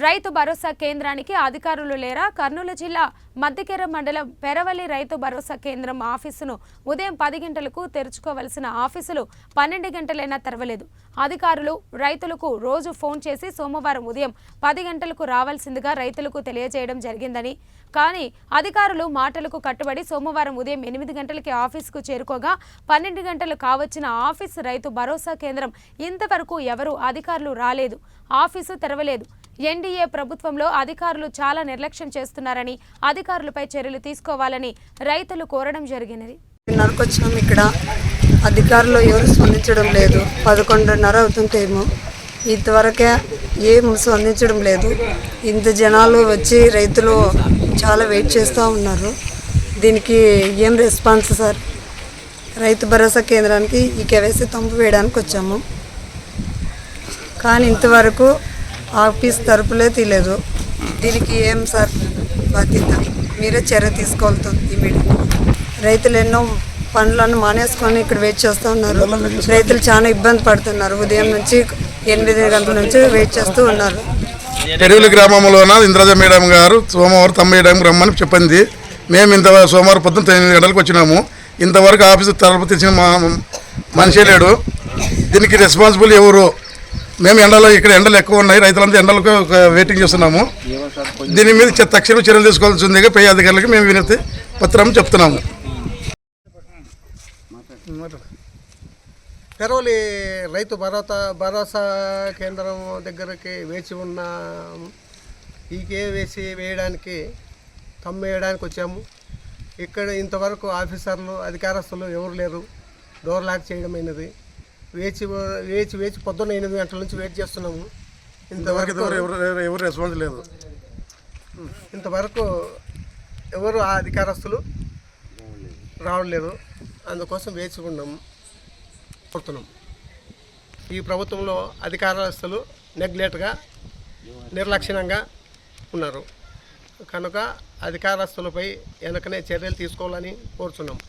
రైతు భరోసా కేంద్రానికి అధికారులు లేరా? కర్నూలు జిల్లా మద్దికెర మండలం పెరవలి రైతు భరోసా కేంద్రం ఆఫీసును ఉదయం 10 గంటలకు తెరుచుకోవలసిన ఆఫీసులు 12 గంటలైనా తెరవలేదు. అధికారులు రైతులకు రోజు ఫోన్ చేసి సోమవారం ఉదయం 10 గంటలకు రావాల్సిందిగా రైతులకు తెలియజేయడం జరిగిందని, కానీ అధికారులు మాటలకు కట్టుబడి సోమవారం ఉదయం 8 గంటలకి ఆఫీసుకు చేరుకోగా 12 గంటలు కావచ్చిన ఆఫీసు రైతు భరోసా కేంద్రం ఇంతవరకు ఎవరు అధికారులు రాలేదు, ఆఫీసు తెరవలేదు. ఎన్డీఏ ప్రభుత్వంలో అధికారులు చాలా నిర్లక్ష్యం చేస్తున్నారని, అధికారులపై చర్యలు తీసుకోవాలని రైతులు కోరడం జరిగినది. నరకొచ్చాము. ఇక్కడ అధికారులు ఎవరు స్పందించడం లేదు. 11:30 అవుతుంటేమో ఇంతవరకే ఏం స్పందించడం లేదు. ఇంత జనాలు వచ్చి రైతులు చాలా వెయిట్ చేస్తూ ఉన్నారు. దీనికి ఏం రెస్పాన్స్ సార్? రైతు భరోసా కేంద్రానికి ఈ కేవైసీ తంపు వేయడానికి వచ్చాము, కానీ ఇంతవరకు ఆఫీస్ తరపులే తీయలేదు. దీనికి ఏం సార్ బాధ్యత? మీరే చర్య తీసుకోవాల్సింది ఇమీడియట్. రైతులు ఎన్నో పనులను మానేసుకొని ఇక్కడ వెయిట్ చేస్తూ ఉన్నారు. రైతులు చాలా ఇబ్బంది పడుతున్నారు. ఉదయం నుంచి 8 గంటల నుంచి వెయిట్ చేస్తూ ఉన్నారు. పెరువులి గ్రామంలోన ఇంద్రజ మేడం గారు సోమవారం 90 రమ్మని చెప్పింది. మేము సోమవారం పొద్దున్న 9 గంటలకు వచ్చినాము. ఇంతవరకు ఆఫీసు తలుపు తెచ్చిన మనిషే లేడు. దీనికి రెస్పాన్సిబుల్ ఎవరు? మేము ఇక్కడ ఎండలు ఎక్కువ ఉన్నాయి, రైతులంతా ఎండలకు వెయిటింగ్ చేస్తున్నాము. దీని మీద తక్షణ చర్యలు తీసుకోవాల్సిందిగా పై అధికారులకి మేము వినతి పత్రం చెప్తున్నాము. పెరవలి రైతు భరోసా కేంద్రం దగ్గరికి వేచి ఉన్న ఈకే వేయడానికి వేయడానికి వచ్చాము. ఇక్కడ ఇంతవరకు ఆఫీసర్లు అధికారస్తులు ఎవరు లేరు. డోర్ లాక్ చేయడమైనది. వేచి పొద్దున్న 8 గంటల నుంచి వెయిట్ చేస్తున్నాము. ఎవరు రెస్పాన్స్ లేదు. ఇంతవరకు ఎవరు ఆ అధికారస్తులు రావట్లేదు. అందుకోసం వేచి ఉన్నాము, కోరుతున్నాం. ఈ ప్రభుత్వంలో అధికారస్తులు నెగ్లెక్ట్గా నిర్లక్ష్యంగా ఉన్నారు కనుక అధికారస్తులపై వెనకనే చర్యలు తీసుకోవాలని కోరుతున్నాం.